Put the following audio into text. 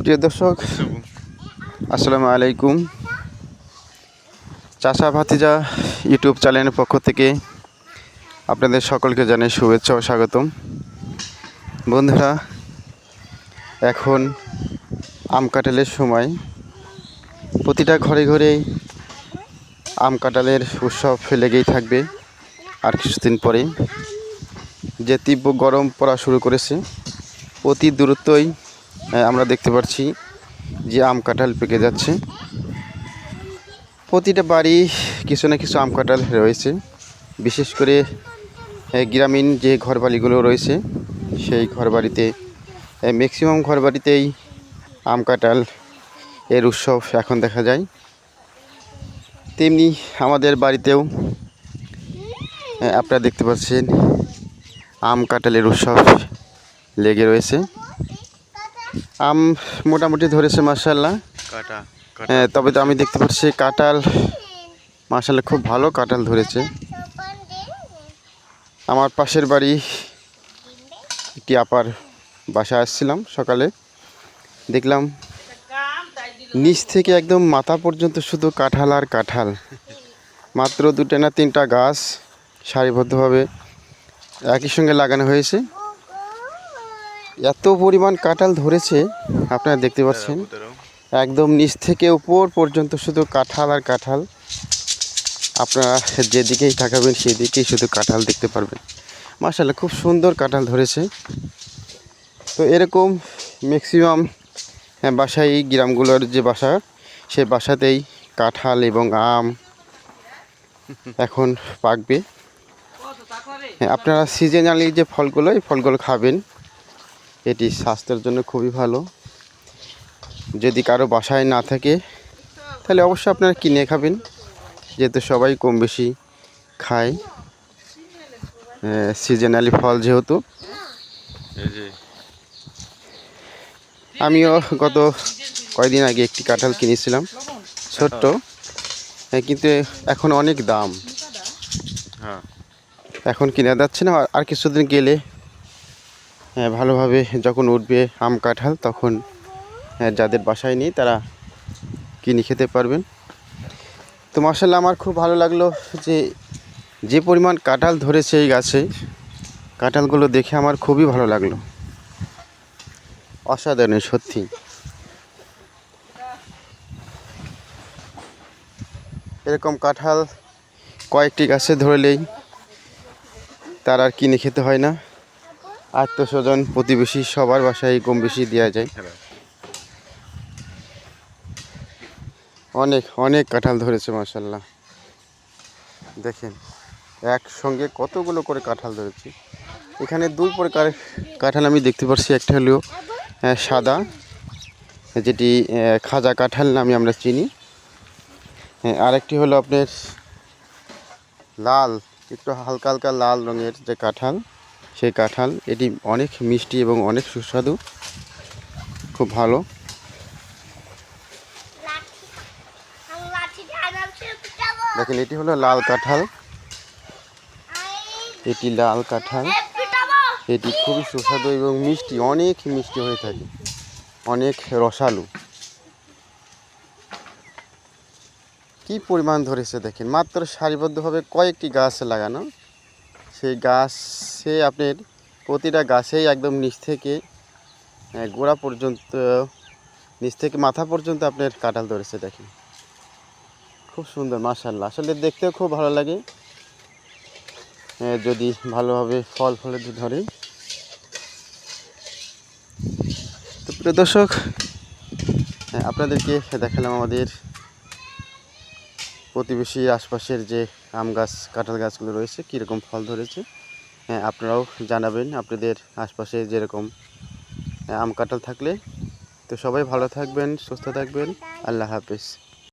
প্রিয় দর্শক, আসসালামু আলাইকুম। চাষা ভাতিজা ইউটিউব চ্যানেলের পক্ষ থেকে আপনাদের সকলকে জানাই শুভেচ্ছা ও স্বাগতম। বন্ধুরা, এখন আম কাঁঠালের সময়। প্রতিটা ঘরে ঘরেই আম কাঁঠালের উৎসব লেগেই থাকবে। আর কিছুদিন পরে যে তীব্র গরম পড়া শুরু করেছে, অতি দ্রুতই আমরা দেখতে পাচ্ছি যে আম কাঁঠাল পেকে যাচ্ছে। প্রতিটা বাড়ি কিছু না কিছু আম কাঁঠাল রয়েছে। বিশেষ করে গ্রামীণ যে ঘরবাড়িগুলো রয়েছে, সেই ঘরবাড়িতে ম্যাক্সিমাম ঘরবাড়িতেই আম কাঁঠাল এর উৎসব এখন দেখা যায়। তেমনি আমাদের বাড়িতেও আপনারা দেখতে পাচ্ছেন আম কাঁঠালের উৎসব লেগে রয়েছে। আম মোটামুটি ধরেছে মাশাআল্লাহ। তবে তো আমি দেখতে পাচ্ছি কাঁঠাল মাশাআল্লাহ খুব ভালো কাঁঠাল ধরেছে। আমার পাশের বাড়ি একটি আপার বাসায় আসছিলাম সকালে, দেখলাম নিচ থেকে একদম মাথা পর্যন্ত শুধু কাঁঠাল আর কাঁঠাল। মাত্র 2টা না 3টা গাছ সারিবদ্ধভাবে একই সঙ্গে লাগানো হয়েছে। এত পরিমাণ কাঁঠাল ধরেছে আপনারা দেখতে পাচ্ছেন, একদম নিচ থেকে উপর পর্যন্ত শুধু কাঁঠাল আর কাঁঠাল। আপনারা যেদিকেই তাকাবেন সেদিকেই শুধু কাঁঠাল দেখতে পারবেন। মাশাআল্লাহ খুব সুন্দর কাঁঠাল ধরেছে। তো এরকম ম্যাক্সিমাম বাসায়, গ্রামগুলোর যে বাসা, সেই বাসাতেই কাঁঠাল এবং আম এখন পাকবে। আপনারা সিজনালি যে ফলগুলো, এই ফলগুলো খাবেন, এটি স্বাস্থ্যের জন্য খুবই ভালো। যদি কারো বাসায় না থাকে তাহলে অবশ্যই আপনারা কিনে খাবেন, যেহেতু সবাই কম বেশি খায় সিজনালি ফল যেহেতু। আমিও গত কয়েকদিন আগে একটি কাঁঠাল কিনেছিলাম, ছোট্ট, কিন্তু এখন অনেক দাম। এখন কিনা যাচ্ছে না। আর কিছুদিন গেলে ভালোভাবে যখন উঠবে আম কাঁঠাল, তখন যাদের বাসায় নেই তারা কিনে খেতে পারবেন। তো মাশাআল্লাহ আমার খুব ভালো লাগলো যে পরিমাণ কাঁঠাল ধরেছে এই গাছে, কাঁঠালগুলো দেখে আমার খুবই ভালো লাগলো। অসাধারণ সত্যি। এরকম কাঁঠাল কয়েকটি গাছে ধরলেই তার আর কিনে খেতে হয় না। আত্মীয়স্বজন প্রতিবেশী সবার বাসায় কম বেশি দেওয়া যায়। অনেক অনেক কাঁঠাল ধরেছে মাশাআল্লাহ। দেখেন একসঙ্গে কতগুলো করে কাঁঠাল ধরেছে। এখানে 2 প্রকার কাঁঠাল আমি দেখতে পাচ্ছি। একটা হলো সাদা, যেটি খাজা কাঁঠাল নামে আমরা চিনি। আরেকটি হলো আপনার লাল, একটু হালকা হালকা লাল রঙের যে কাঁঠাল, সেই কাঁঠাল। এটি অনেক মিষ্টি এবং অনেক সুস্বাদু, খুব ভালো। দেখেন এটি হলো লাল কাঁঠাল, এটি লাল কাঁঠাল। এটি খুবই সুস্বাদু এবং মিষ্টি, অনেক মিষ্টি হয়ে থাকে, অনেক রসালো। কি পরিমাণ ধরেছে দেখেন, মাত্র সারিবদ্ধভাবে কয়েকটি গাছ লাগানো। সেই গাছে আপনার প্রতিটা গাছেই একদম নিচ থেকে গোড়া পর্যন্ত, নিচ থেকে মাথা পর্যন্ত আপনার কাঁঠাল ধরেছে। দেখেন খুব সুন্দর মাশাআল্লাহ। আসলে দেখতেও খুব ভালো লাগে যদি ভালোভাবে ফল ফলে ধরে। তো প্রিয় দর্শক, আপনাদেরকে দেখালাম আমাদের প্রতিবেশী আশপাশের যে আম গাছ, কাঁঠাল গাছগুলো রয়েছে, কীরকম ফল ধরেছে। আপনারাও জানাবেন আপনাদের আশপাশে যেরকম আম কাঁঠাল থাকলে। তো সবাই ভালো থাকবেন, সুস্থ থাকবেন। আল্লাহ হাফেজ।